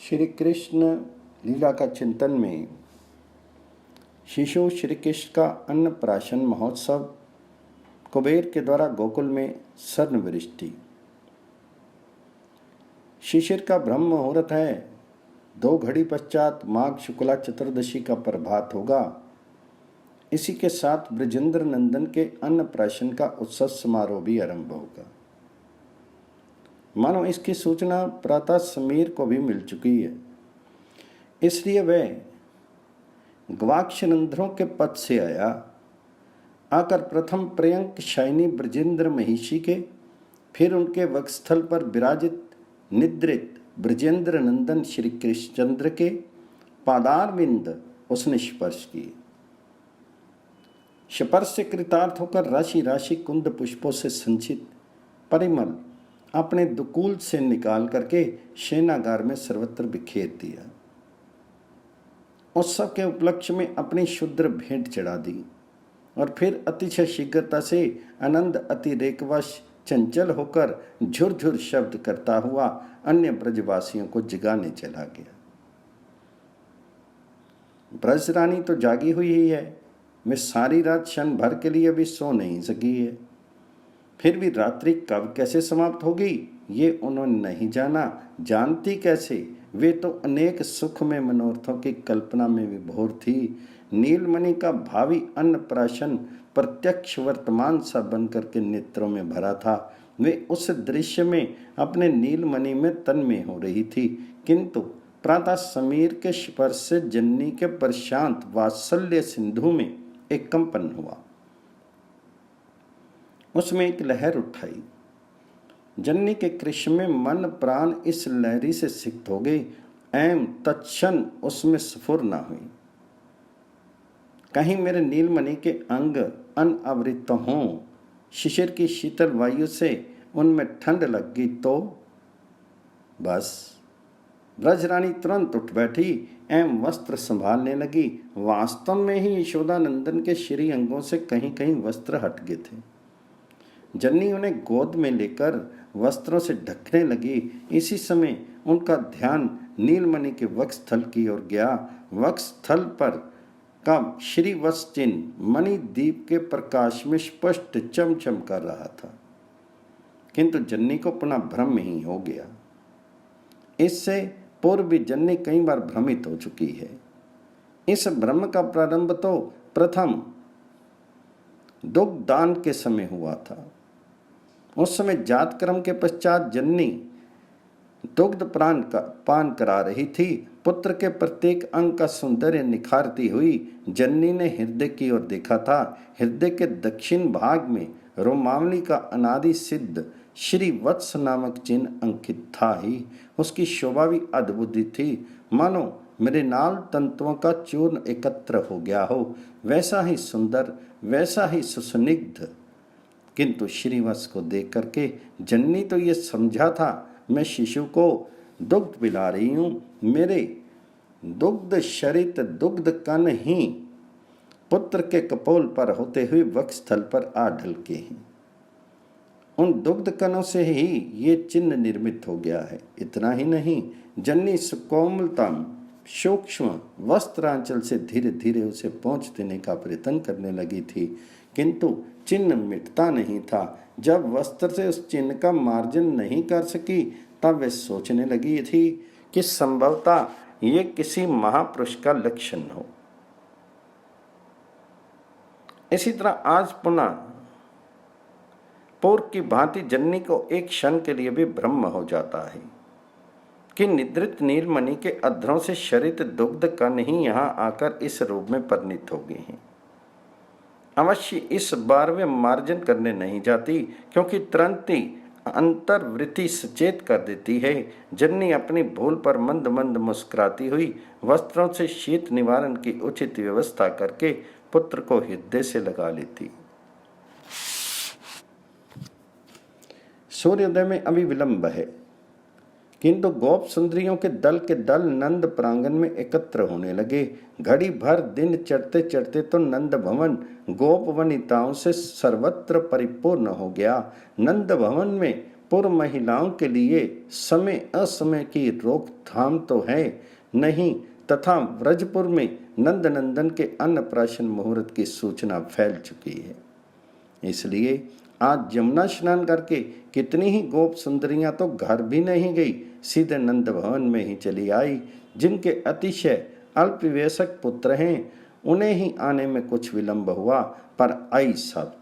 श्री कृष्ण लीला का चिंतन में शिशु श्री कृष्ण का अन्नप्राशन महोत्सव, कुबेर के द्वारा गोकुल में स्वर्ण वृष्टि। शिशिर का ब्रह्म मुहूर्त है। 2 घड़ी पश्चात माघ शुक्ला चतुर्दशी का प्रभात होगा। इसी के साथ ब्रजेंद्र नंदन के अन्नप्राशन का उत्सव समारोह भी आरंभ होगा। मानो इसकी सूचना प्रातः समीर को भी मिल चुकी है, इसलिए वह गवाक्षरंध्रों के पद से आकर प्रथम पर्यंक शायनी ब्रजेंद्र महिषी के, फिर उनके वक्षस्थल पर विराजित निद्रित ब्रजेंद्र नंदन श्री कृष्णचंद्र के पादारविंद उसने स्पर्श किए। स्पर्श से कृतार्थ होकर राशि राशि कुंद पुष्पों से संचित परिमल अपने दुकूल से निकाल करके सेनागार में सर्वत्र बिखेर दिया। उत्सव के उपलक्ष्य में अपनी शुद्र भेंट चढ़ा दी और फिर अतिशय शीघ्रता से आनंद अतिरेकवश चंचल होकर झुरझुर शब्द करता हुआ अन्य ब्रजवासियों को जगाने चला गया। ब्रज रानी तो जागी हुई ही है, वे सारी रात क्षण भर के लिए भी सो नहीं सकी है। फिर भी रात्रि कब कैसे समाप्त होगी ये उन्होंने नहीं जाना। जानती कैसे, वे तो अनेक सुख में मनोरथों की कल्पना में विभोर थी। नीलमणि का भावी अन्नप्राशन प्रत्यक्ष वर्तमान सा बनकर के नेत्रों में भरा था। वे उस दृश्य में अपने नीलमणि में तन्मय हो रही थी, किंतु प्रातः समीर के स्पर्श से जननी के प्रशांत वात्सल्य सिंधु में एक कंपन हुआ। उसमें एक लहर उठाई। जननी के कृष्ण में मन प्राण इस लहरी से सिक्त हो गई एवं तत्क्षण उसमें स्फुर न हुई। कहीं मेरे नीलमणि के अंग अनावृत हों, शिशिर की शीतल वायु से उनमें ठंड लग गई तो बस। ब्रजरानी तुरंत उठ बैठी एवं वस्त्र संभालने लगी। वास्तव में ही यशोदानंदन के श्री अंगों से कहीं कहीं वस्त्र हट गए थे। जननी उन्हें गोद में लेकर वस्त्रों से ढकने लगी। इसी समय उनका ध्यान नीलमणि के वक्षस्थल की ओर गया। वक्षस्थल पर का श्री वत्स चिन्ह मणिदीप के प्रकाश में स्पष्ट चमचम कर रहा था, किंतु जननी को पुनः भ्रम ही हो गया। इससे पूर्व भी जननी कई बार भ्रमित हो चुकी है। इस भ्रम का प्रारंभ तो प्रथम दुग्ध दान के समय हुआ था। उस समय जात कर्म के पश्चात जननी दुग्ध पान करा रही थी। पुत्र के प्रत्येक अंग का सौंदर्य निखारती हुई जननी ने हृदय की ओर देखा था। हृदय के दक्षिण भाग में रोमावली का अनादि सिद्ध श्री वत्स नामक चिन्ह अंकित था ही। उसकी शोभा भी अद्भुत थी, मानो मृणाल तंतुओं का चूर्ण एकत्र हो गया हो। वैसा ही सुंदर, वैसा ही सुस्निग्ध। किंतु श्रीवत्स को देख करके जननी तो ये समझा था मैं शिशु को दुग्ध पिला रही हूँ। मेरे दुग्ध शरित दुग्ध कण ही पुत्र के कपोल पर होते हुए वक्षस्थल पर आ ढलके हैं। उन दुग्ध कणों से ही ये चिन्ह निर्मित हो गया है। इतना ही नहीं, जननी सुकोमलतम सूक्ष्म वस्त्रांचल से धीरे धीरे उसे पहुँच देने का प्रयत्न करने लगी थी, किंतु चिन्ह मिटता नहीं था। जब वस्त्र से उस चिन्ह का मार्जन नहीं कर सकी, तब वे सोचने लगी थी कि संभवतः ये किसी महापुरुष का लक्षण हो। इसी तरह आज पुनः पूर्व की भांति जननी को एक क्षण के लिए भी भ्रम हो जाता है कि निद्रित नीलमणि के अधरों से शरित दुग्ध कण ही यहाँ आकर इस रूप में परिणित हो गए हैं। अवश्य इस बार वे मार्जन करने नहीं जाती, क्योंकि तुरंत ही अंतर्वृत्ति सचेत कर देती है। जननी अपनी भूल पर मंद मंद मुस्कुराती हुई वस्त्रों से शीत निवारण की उचित व्यवस्था करके पुत्र को हृदय से लगा लेती। सूर्योदय में अभी विलंब है, किंतु गोप सुंदरियों के दल नंद प्रांगण में एकत्र होने लगे। घड़ी भर दिन चढ़ते चढ़ते तो नंद भवन गोप वनिताओं से सर्वत्र परिपूर्ण हो गया। नंद भवन में पूर्व महिलाओं के लिए समय असमय की रोकथाम तो है नहीं, तथा व्रजपुर में नंद नंदन के अन्नप्राशन मुहूर्त की सूचना फैल चुकी है। इसलिए आज यमुना स्नान करके कितनी ही गोप सुंदरियां तो घर भी नहीं गई, सीधे नंद भवन में ही चली आई। जिनके अतिशय अल्प वयस्क पुत्र हैं, उन्हें ही आने में कुछ विलंब हुआ, पर आई सब।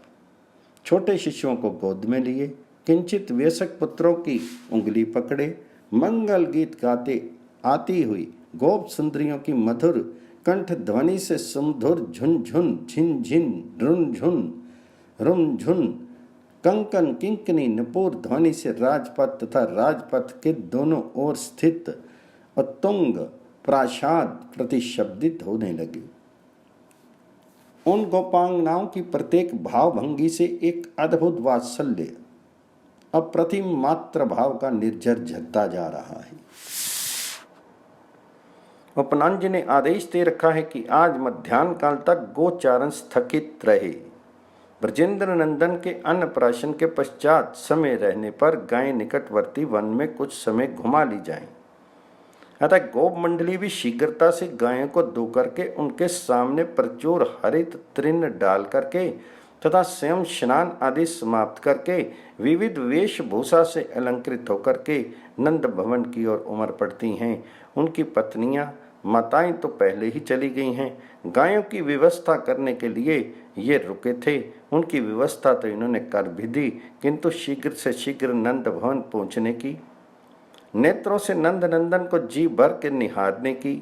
छोटे शिशुओं को गोद में लिए, किंचित वयस्क पुत्रों की उंगली पकड़े, मंगल गीत गाते आती हुई गोप सुंदरियों की मधुर कंठ ध्वनि से सुमधुर झुनझुन झिन रुनझुन रुमझुन कंकन किंकनी नपुर ध्वनि से राजपथ तथा राजपथ के दोनों ओर स्थित उत्तुंग प्रासाद प्रतिशब्दित होने लगे। उन गोपांगनाओं की प्रत्येक भावभंगी से एक अद्भुत वात्सल्य, अप्रतिम मात्र भाव का निर्झर झरता जा रहा है। उपनंद ने आदेश दे रखा है कि आज मध्याह्न काल तक गोचारण स्थगित रहे। ब्रजेंद्र नंदन के अन्नप्राशन के पश्चात समय रहने पर गायें निकटवर्ती वन में कुछ समय घुमा ली जाएं। अतः गोप मंडली भी शीघ्रता से गायों को धो करके उनके सामने प्रचुर हरित तृण डाल करके तथा स्वयं स्नान आदि समाप्त करके विविध वेशभूषा से अलंकृत होकर के नंद भवन की ओर उमड़ पड़ती हैं। उनकी पत्नियां माताएं तो पहले ही चली गई हैं। गायों की व्यवस्था करने के लिए ये रुके थे। उनकी व्यवस्था तो इन्होंने कर भी दी, किंतु शीघ्र से शीघ्र नंद भवन पहुंचने की, नेत्रों से नंद नंदन को जी भर के निहारने की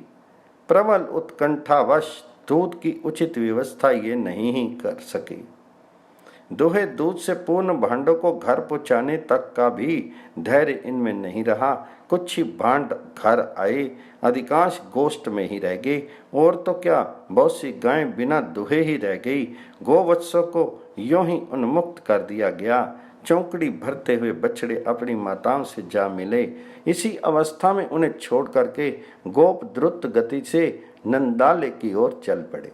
प्रबल उत्कंठावश दूध की उचित व्यवस्था ये नहीं ही कर सके। दोहे दूध से पूर्ण भांडों को घर पहुंचाने तक का भी धैर्य इनमें नहीं रहा। कुछ ही भांड घर आए, अधिकांश गोष्ठ में ही रह गए, और तो क्या बहुत सी गायें बिना दुहे ही रह गई। गोवत्सों को यूं ही उन्मुक्त कर दिया गया। चौकड़ी भरते हुए बछड़े अपनी माताओं से जा मिले। इसी अवस्था में उन्हें छोड़ करके गोप द्रुत गति से नंदालय की ओर चल पड़े।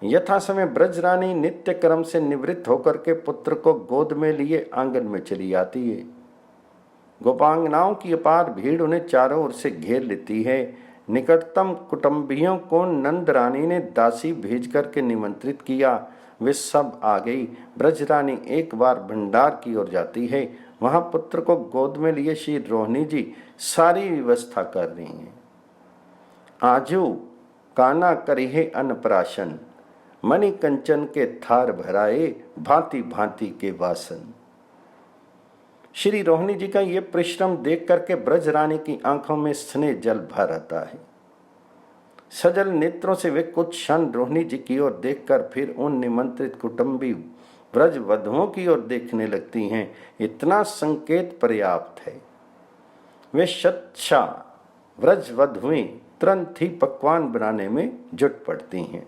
यथा समय ब्रजरानी नित्य क्रम से निवृत्त होकर के पुत्र को गोद में लिए आंगन में चली आती है। गोपांगनाओं की अपार भीड़ उन्हें चारों ओर से घेर लेती है। निकटतम कुटुंबियों को नंद रानी ने दासी भेज करके निमंत्रित किया। वे सब आ गई। ब्रजरानी एक बार भंडार की ओर जाती है। वहां पुत्र को गोद में लिए श्री रोहिणी जी सारी व्यवस्था कर रही हैं। आजू काना करिहे अन्नप्राशन, मणि कंचन के थार भराए, भांति भांति के वासन। श्री रोहिणी जी का ये परिश्रम देख करके ब्रजरानी की आंखों में स्नेह जल भर आता है। सजल नेत्रों से वे कुछ क्षण रोहिणी जी की ओर देखकर फिर उन निमंत्रित कुटुंबी ब्रज वधुओं की ओर देखने लगती हैं। इतना संकेत पर्याप्त है। वे शतशा ब्रज वधुएं तुरंत ही पकवान बनाने में जुट पड़ती हैं।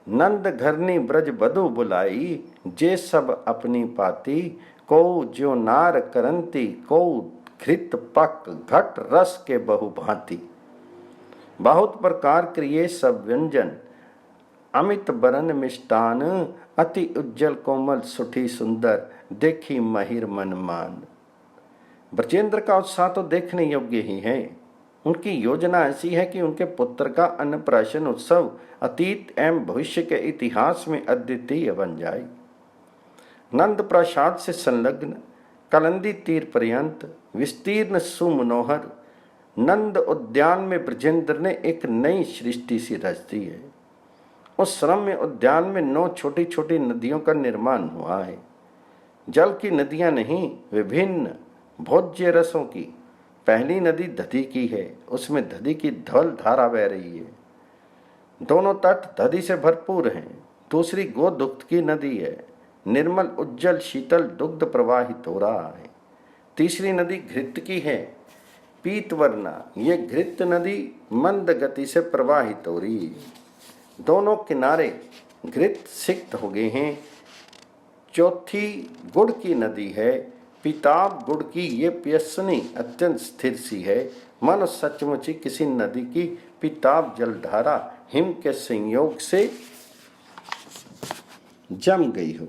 नंद घरनी ब्रज वधु बुलाई, जे सब अपनी पाती, को जो नार करंती, को घृत पक घट रस के बहु भांति। बहुत प्रकार क्रिये सब व्यंजन, अमित बरन मिष्टान, अति उज्जवल कोमल सुठी सुंदर, देखी महिर मन मान। ब्रजेंद्र का उत्साह तो देखने योग्य ही है। उनकी योजना ऐसी है कि उनके पुत्र का अन्नप्राशन उत्सव अतीत एवं भविष्य के इतिहास में अद्वितीय बन जाए। नंद प्रासाद से संलग्न कलंदी तीर पर्यंत विस्तीर्ण सुमनोहर नंद उद्यान में ब्रजेंद्र ने एक नई सृष्टि सी रच दी है। उस रम्य उद्यान में 9 छोटी छोटी नदियों का निर्माण हुआ है। जल की नदियां नहीं, विभिन्न भोज्य रसों की। पहली नदी दधी की है, उसमें दधी की धवल धारा बह रही है। दोनों तट दधी से भरपूर हैं। दूसरी गोदुग्ध की नदी है, निर्मल उज्जवल शीतल दुग्ध प्रवाहित हो रहा है। तीसरी नदी घृत की है, पीतवर्णा। ये घृत नदी मंद गति से प्रवाहित हो रही है। दोनों किनारे घृत सिक्त हो गए हैं। चौथी गुड़ की नदी है, पीताब गुड़ की। ये पियसनी अत्यंत स्थिर सी है, मानो सचमुच ही किसी नदी की पीताब जलधारा हिम के संयोग से जम गई हो।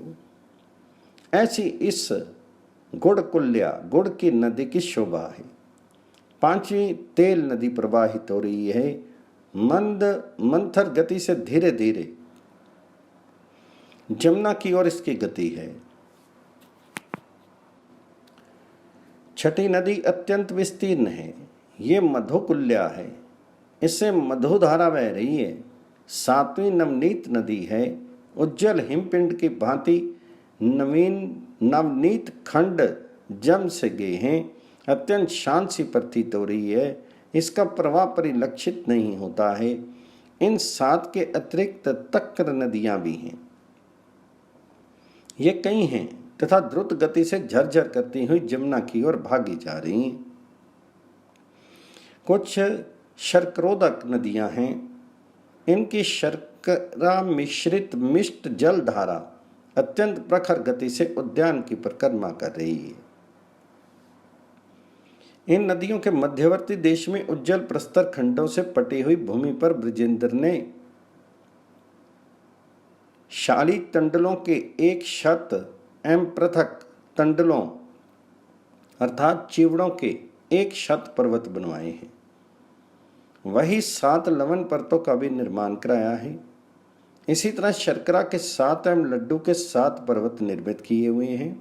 ऐसी इस गुड़ कुल्या, गुड़ की नदी की शोभा है। पांचवी तेल नदी प्रवाहित हो रही है, मंद मंथर गति से धीरे धीरे जमुना की ओर इसकी गति है। छठी नदी अत्यंत विस्तीर्ण है, ये मधुकुल्या है, इससे मधुधारा बह रही है। सातवीं नवनीत नदी है, उज्जवल हिमपिंड की भांति नवनीत खंड जम से गए हैं, अत्यंत शांत सी प्रतीत हो रही है, इसका प्रवाह परिलक्षित नहीं होता है। इन 7 के अतिरिक्त तक्र नदियां भी हैं, ये कई हैं तथा द्रुत गति से झरझर करती हुई जमुना की ओर भागी जा रही हैं। कुछ शर्करोदक नदियां हैं, इनकी शर्करा मिश्रित मिष्ट जल धारा अत्यंत प्रखर गति से उद्यान की परिक्रमा कर रही है। इन नदियों के मध्यवर्ती देश में उज्जवल प्रस्तर खंडों से पटी हुई भूमि पर बृजेंद्र ने शाली तंडलों के एक शत एवं पृथक तंडलों अर्थात चिवड़ों के एक शत पर्वत बनवाए हैं। वही 7 लवण पर्वतों का भी निर्माण कराया है। इसी तरह शर्करा के 7 एवं लड्डू के 7 पर्वत निर्मित किए हुए हैं।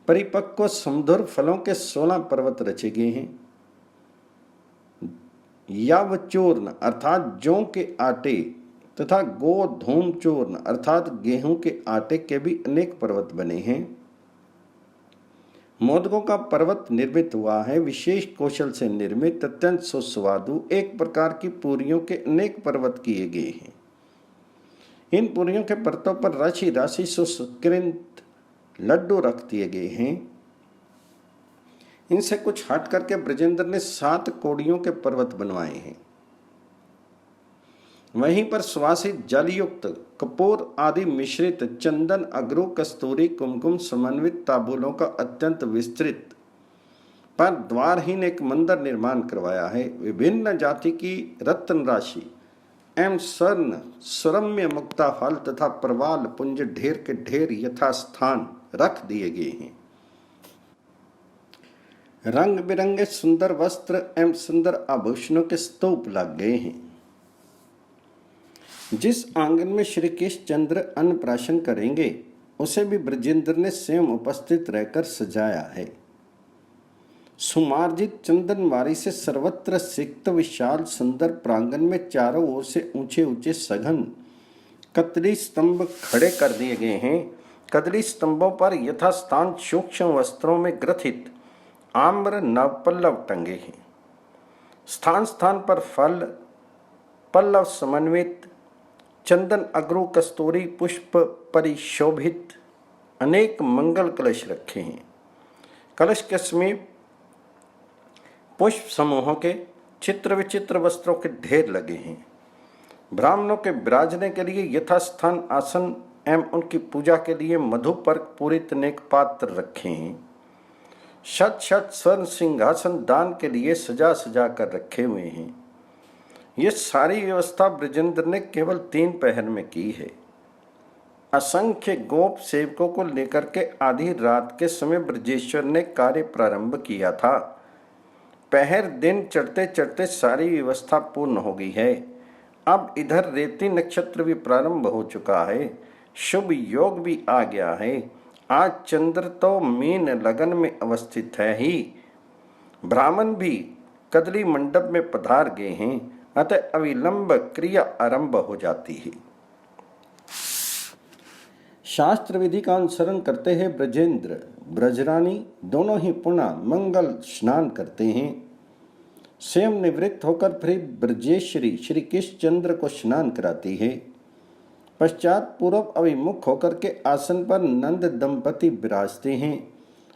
परिपक्व समधुर फलों के 16 पर्वत रचे गए हैं। यावचूर्ण अर्थात जौ के आटे तथा गोधूम चूर्ण अर्थात गेहूं के आटे के भी अनेक पर्वत बने हैं। मोदकों का पर्वत निर्मित हुआ है, विशेष कौशल से निर्मित अत्यंत सुस्वादु एक प्रकार की पूरियों के अनेक पर्वत किए गए हैं। इन पूरियों के पर्वतों पर राशि राशि सुसंस्कृत लड्डू रख दिए गए हैं। इनसे कुछ हट करके बृजेंद्र ने 7 कोड़ियों के पर्वत बनवाए हैं। वहीं पर सुवासित जलयुक्त कपूर आदि मिश्रित चंदन अगरू कस्तूरी कुमकुम समन्वित तांबूलों का अत्यंत विस्तृत पर द्वारहीन एक मंदिर निर्माण करवाया है। विभिन्न जाति की रत्न राशि एवं स्वर्ण सुरम्य मुक्ता फल तथा प्रवाल पुंज ढेर के ढेर यथास्थान रख दिए गए हैं। रंग बिरंगे सुंदर वस्त्र एवं सुंदर आभूषणों के स्तूप लग गए हैं। जिस आंगन में श्री कृष्ण चंद्र अन्नप्राशन करेंगे उसे भी बृजेंद्र ने स्वयं उपस्थित रहकर सजाया है। सुमार्जित चंदनवारी से सर्वत्र सिक्त विशाल सुंदर प्रांगण में चारों ओर से ऊंचे ऊंचे सघन कतरी स्तंभ खड़े कर दिए गए हैं। कतरी स्तंभों पर यथास्थान सूक्ष्म वस्त्रों में ग्रथित आम्र नवपल्लव टंगे हैं। स्थान स्थान पर फल पल्लव समन्वित चंदन अगरू कस्तूरी पुष्प परिशोभित अनेक मंगल कलश रखे हैं। कलश के समीप पुष्प समूहों के चित्र विचित्र वस्त्रों के ढेर लगे हैं। ब्राह्मणों के विराजने के लिए यथास्थान आसन एवं उनकी पूजा के लिए मधु पर पूरित अनेक पात्र रखे हैं। शत शत स्वर्ण सिंहासन दान के लिए सजा सजा कर रखे हुए हैं। ये सारी व्यवस्था बृजेंद्र ने केवल 3 पहर में की है। असंख्य गोप सेवकों को लेकर के आधी रात के समय ब्रजेश्वर ने कार्य प्रारंभ किया था। पहर दिन चढ़ते चढ़ते सारी व्यवस्था पूर्ण हो गई है। अब इधर रेती नक्षत्र भी प्रारंभ हो चुका है, शुभ योग भी आ गया है। आज चंद्र तो मीन लगन में अवस्थित है ही। ब्राह्मण भी कदली मंडप में पधार गए हैं, अतः अविलंब क्रिया आरंभ हो जाती है। शास्त्र विधि का अनुसरण करते हैं ब्रजेंद्र ब्रजरानी दोनों ही पुनः मंगल स्नान करते हैं। स्वयं निवृत्त होकर फिर ब्रजेश्वरी श्री कृष्ण चंद्र को स्नान कराती है। पश्चात पूर्व अभिमुख होकर के आसन पर नंद दंपति विराजते हैं।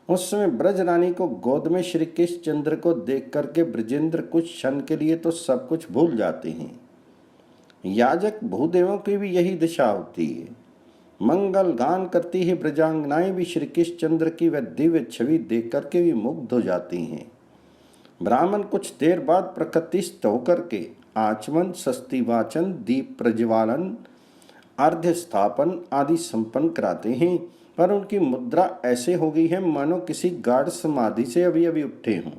उस समय ब्रजरानी को गोद में श्री कृष्ण चंद्र को देख करके ब्रजेंद्र कुछ क्षण के लिए तो सब कुछ भूल जाते हैं। याजक भूदेवों की भी यही दिशा होती है। मंगल गान करती ही ब्रजांगनाएं भी श्री कृष्ण चंद्र की वह दिव्य छवि देख करके भी मुग्ध हो जाती हैं। ब्राह्मण कुछ देर बाद प्रकृतिस्थ होकर के आचमन सस्ती वाचन दीप प्रज्वालन अर्घ्य स्थापन आदि संपन्न कराते हैं। पर उनकी मुद्रा ऐसे हो गई है मानो किसी गाढ़ समाधि से अभी अभी उठे हों।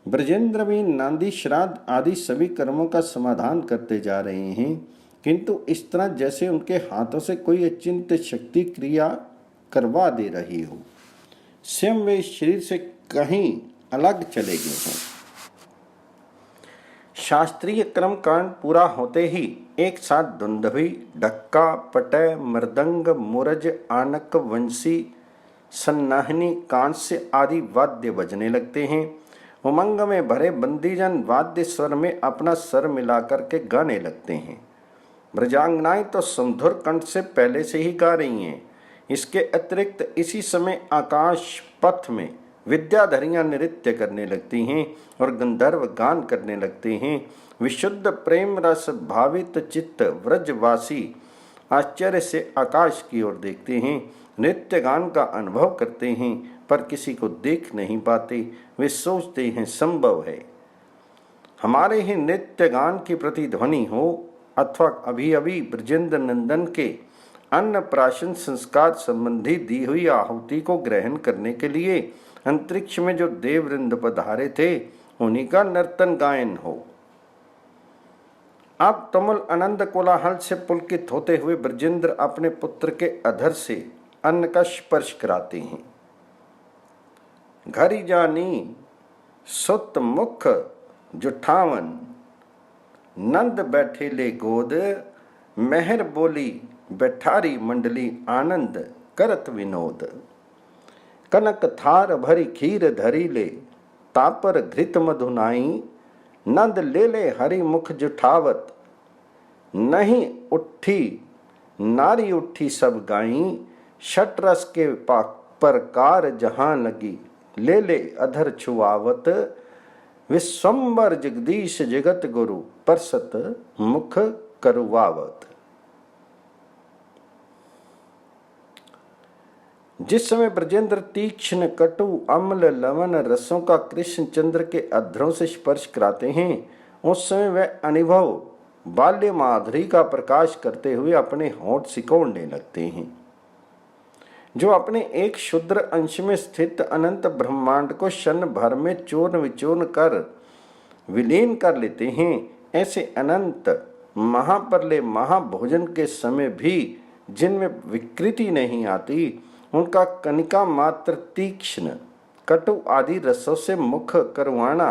ब्रजेंद्र भी नांदी श्राद्ध आदि सभी कर्मों का समाधान करते जा रहे हैं, किंतु इस तरह जैसे उनके हाथों से कोई अचिंत्य शक्ति क्रिया करवा दे रही हो, स्वयं वे शरीर से कहीं अलग चले गए हैं। शास्त्रीय कर्म कांड पूरा होते ही एक साथ धुंधवी, ढक्का, पटय, मृदंग, मुरज, आनक, वंशी, सन्नाहनी, कांस्य आदि वाद्य बजने लगते हैं। उमंग में भरे बंदीजन वाद्य स्वर में अपना स्वर मिलाकर के गाने लगते हैं। ब्रजांगनाएं तो सुमधुर कंठ से पहले से ही गा रही हैं। इसके अतिरिक्त इसी समय आकाश पथ में विद्याधरियां नृत्य करने लगती हैं और गंधर्व गान करने लगते हैं। विशुद्ध प्रेम रस भावित चित्त व्रजवासी आश्चर्य से आकाश की ओर देखते हैं, नृत्य गान का अनुभव करते हैं, पर किसी को देख नहीं पाते। वे सोचते हैं संभव है हमारे ही नृत्य गान की प्रतिध्वनि हो, अथवा अभी अभी ब्रजेंद्र नंदन के अन्नप्राशन संस्कार संबंधी दी हुई आहुति को ग्रहण करने के लिए अंतरिक्ष में जो देववृंद पधारे थे उन्हीं का नर्तन गायन हो। अब तुमुल आनंद कोलाहल से पुलकित होते हुए ब्रजेंद्र अपने पुत्र के अधर से अन्न का स्पर्श कराते हैं। घरी जानी सुत मुख जुठावन, नंद बैठे ले गोद, मेहर बोली बैठारी मंडली आनंद करत विनोद। कनक थार भरी खीर धरी ले, तापर घृत मधुनाई, नंद ले ले हरि मुख जुठावत, नहीं उठी नारी उठी सब गाई, शटरस के परकार जहां लगी, ले ले अधर छुआवत, विश्वम्बर जगदीश जगत गुरु, परसत मुख करुवावत। जिस समय ब्रजेंद्र तीक्ष्ण कटु अम्ल लवण रसों का कृष्ण चंद्र के अधरों से स्पर्श कराते हैं, उस समय वह अनुभव बाल्य माधुरी का प्रकाश करते हुए अपने होंठ सिकोड़ने लगते हैं। जो अपने एक क्षुद्र अंश में स्थित अनंत ब्रह्मांड को क्षण भर में चूर्ण विचूर्ण कर विलीन कर लेते हैं, ऐसे अनंत महाप्रलय महाभोजन के समय भी जिनमें विकृति नहीं आती, उनका कनिका मात्र तीक्ष्ण कटु आदि रसों से मुख करवाना,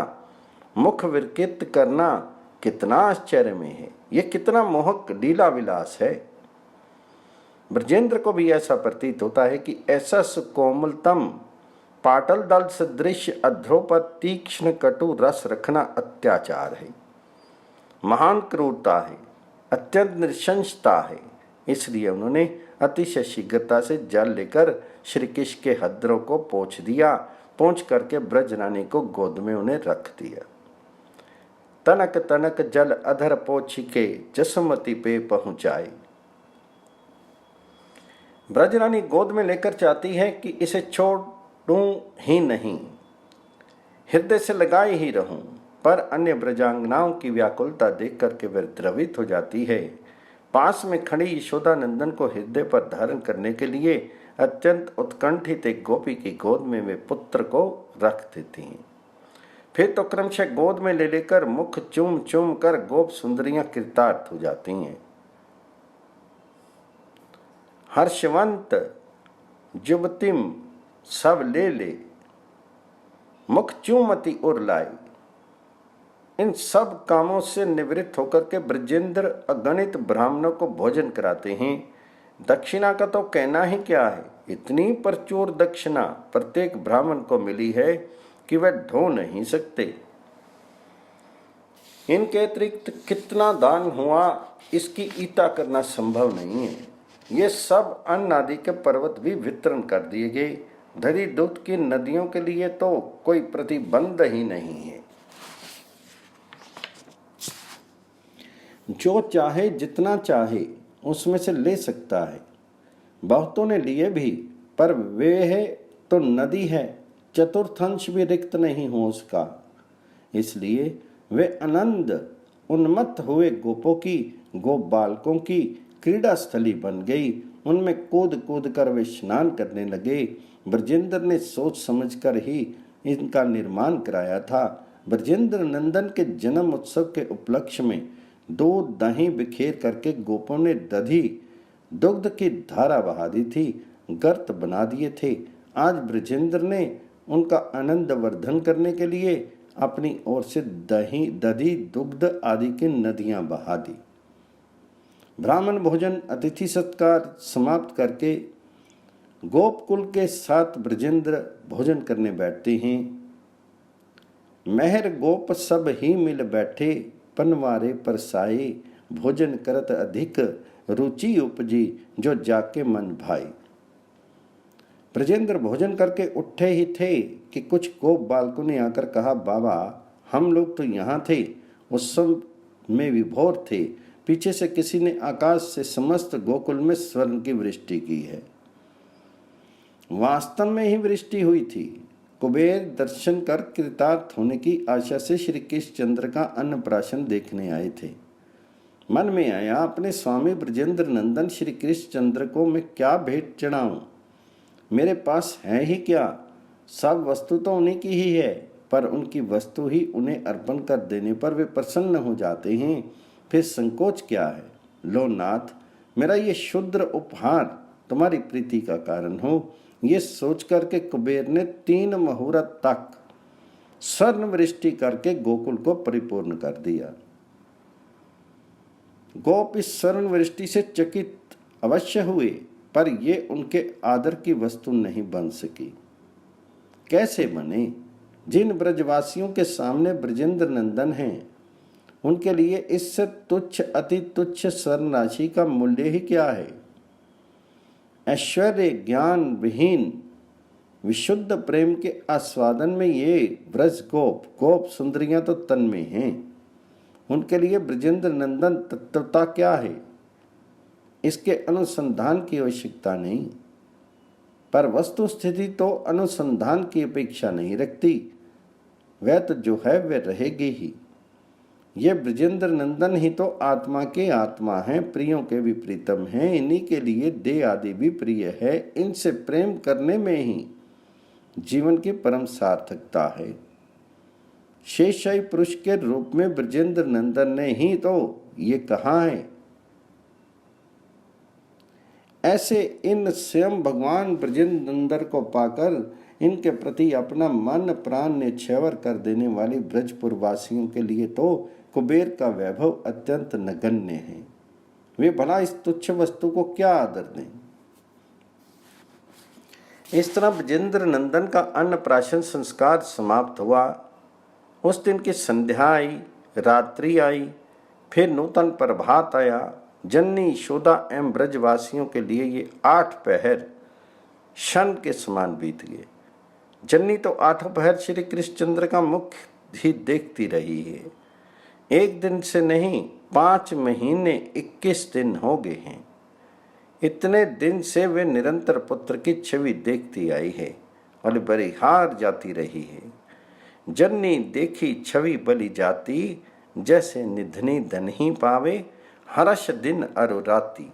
मुख विकृत करना कितना आश्चर्य में है। यह कितना मोहक लीला विलास है। ब्रजेंद्र को भी ऐसा प्रतीत होता है कि ऐसा सुकोमलतम पाटल दल सदृश अधरों पर तीक्ष्ण कटु रस रखना अत्याचार है, महान क्रूरता है, अत्यंत नृशंसता है। इसलिए उन्होंने अतिशय शीघ्रता से जल लेकर श्री कृष्ण के हदरों को पोंछ दिया। पोंछ करके ब्रज रानी को गोद में उन्हें रख दिया। तनक तनक जल अधर पोछ के जसमती पे पहुंचाई। ब्रज रानी गोद में लेकर चाहती है कि इसे छोड़ूं ही नहीं, हृदय से लगाए ही रहूं, पर अन्य ब्रजांगनाओं की व्याकुलता देख करके वह द्रवित हो जाती है। पास में खड़ी यशोदा नंदन को हृदय पर धारण करने के लिए अत्यंत उत्कंठित एक गोपी की गोद में वे पुत्र को रख देती हैं। फिर तो क्रमशः गोद में ले लेकर मुख चूम चूम कर गोप सुंदरियां कृतार्थ हो जाती हैं। हर्षवंत जुबतिम सब ले ले, मुख चूमती उर लाई। इन सब कामों से निवृत्त होकर के ब्रजेंद्र अगणित ब्राह्मणों को भोजन कराते हैं। दक्षिणा का तो कहना ही क्या है, इतनी प्रचुर दक्षिणा प्रत्येक ब्राह्मण को मिली है कि वह ढो नहीं सकते। इनके अतिरिक्त कितना दान हुआ इसकी ईता करना संभव नहीं है। ये सब अन्न आदि के पर्वत भी वितरण कर दिए गए। धरी दूध की नदियों के लिए तो कोई प्रतिबंध ही नहीं है। जो चाहे जितना चाहे उसमें से ले सकता है। बहुतों ने लिए भी, पर वे है तो नदी है, चतुर्थांश भी रिक्त नहीं हो उसका। इसलिए वे आनंद उन्मत्त हुए गोपों की, गोप बालकों की क्रीड़ा स्थली बन गई। उनमें कूद कूद कर वे स्नान करने लगे। ब्रजेंद्र ने सोच समझकर ही इनका निर्माण कराया था। ब्रजेंद्र नंदन के जन्म उत्सव के उपलक्ष्य में दूध दही बिखेर करके गोपों ने दधी दुग्ध की धारा बहा दी थी, गर्त बना दिए थे। आज ब्रजेंद्र ने उनका आनंद वर्धन करने के लिए अपनी ओर से दधी दुग्ध आदि की नदियां बहा दी। ब्राह्मण भोजन अतिथि सत्कार समाप्त करके गोपकुल के साथ ब्रजेंद्र भोजन करने बैठते हैं। मेहर गोप सब ही मिल बैठे, पनवारे परसाए, भोजन करत अधिक रुचि उपजी, जो जाके मन भाई। ब्रजेंद्र भोजन करके उठे ही थे कि कुछ गोप बालकों ने आकर कहा, बाबा हम लोग तो यहाँ थे, उत्सव में विभोर थे, पीछे से किसी ने आकाश से समस्त गोकुल में स्वर्ण की वृष्टि की है। वास्तव में ही वृष्टि हुई थी। कुबेर दर्शन कर कृतार्थ होने की आशा से श्री कृष्णचंद्र का अन्नप्राशन देखने आए थे। मन में आया, अपने स्वामी ब्रजेंद्र नंदन श्री कृष्णचंद्र को मैं क्या भेंट चढ़ाऊं? मेरे पास है ही क्या? सब वस्तु तो उन्हीं की ही है, पर उनकी वस्तु ही उन्हें अर्पण कर देने पर वे प्रसन्न हो जाते हैं, फिर संकोच क्या है? लो नाथ, मेरा ये शुद्र उपहार तुम्हारी प्रीति का कारण हो। ये सोच करके कुबेर ने 3 मुहूर्त तक स्वर्ण वृष्टि करके गोकुल को परिपूर्ण कर दिया। गोप इस स्वर्ण वृष्टि से चकित अवश्य हुए, पर ये उनके आदर की वस्तु नहीं बन सकी। कैसे बने? जिन ब्रजवासियों के सामने ब्रजेंद्र नंदन हैं, उनके लिए इससे तुच्छ अति तुच्छ स्वर्ण राशि का मूल्य ही क्या है? ऐश्वर्य ज्ञान विहीन विशुद्ध प्रेम के आस्वादन में ये ब्रज गोप सुंदरियां तो तन में हैं। उनके लिए ब्रजेंद्र नंदन तत्वता क्या है, इसके अनुसंधान की आवश्यकता नहीं। पर वस्तु स्थिति तो अनुसंधान की अपेक्षा नहीं रखती। वह तो जो है वह रहेगी ही। ये ब्रजेंद्र नंदन ही तो आत्मा के आत्मा हैं, प्रियों के विपरीतम हैं। इन्हीं के लिए देह आदि भी प्रिय है। इनसे प्रेम करने में ही जीवन की परम सार्थकता है। शेषाई पुरुष के रूप में ब्रजेंद्र नंदन ने ही तो ये कहा है। ऐसे इन स्वयं भगवान ब्रजेंद्र नंदन को पाकर इनके प्रति अपना मन प्राण न्यौछावर कर देने वाली ब्रजपुर वासियों के लिए तो कुबेर का वैभव अत्यंत नगण्य है। वे भला इस तुच्छ वस्तु को क्या आदर दें? इस तरह ब्रजेंद्र नंदन का अन्नप्राशन संस्कार समाप्त हुआ। उस दिन की संध्या आई, रात्रि आई, फिर नूतन प्रभात आया। जननी यशोदा एवं ब्रजवासियों के लिए ये 8 पहर क्षण के समान बीत गए। जननी तो 8 पहर श्री कृष्णचंद्र का मुख ही देखती रही है। एक दिन से नहीं, 5 महीने 21 दिन हो गए हैं। इतने दिन से वे निरंतर पुत्र की छवि देखती आई है और बरिहार जाती रही है। जननी देखी छवि बलि जाती, जैसे निधनी धन ही पावे, हर्ष दिन अरु राती।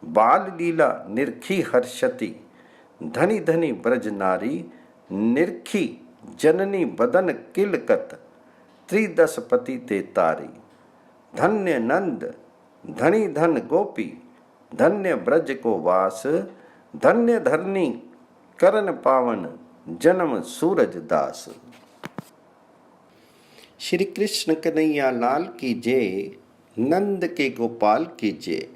बाल लीला निरखी हर्षति, धनी धनी ब्रज नारी, निरखी जननी बदन किलकत, त्रिदश पति ते तारी। धन्य नंद धनी धन गोपी, धन्य ब्रज को वास, धन्य धरनी करण पावन, जन्म सूरज दास। श्री कृष्ण कन्हैया लाल की जय, नंद के गोपाल की जय।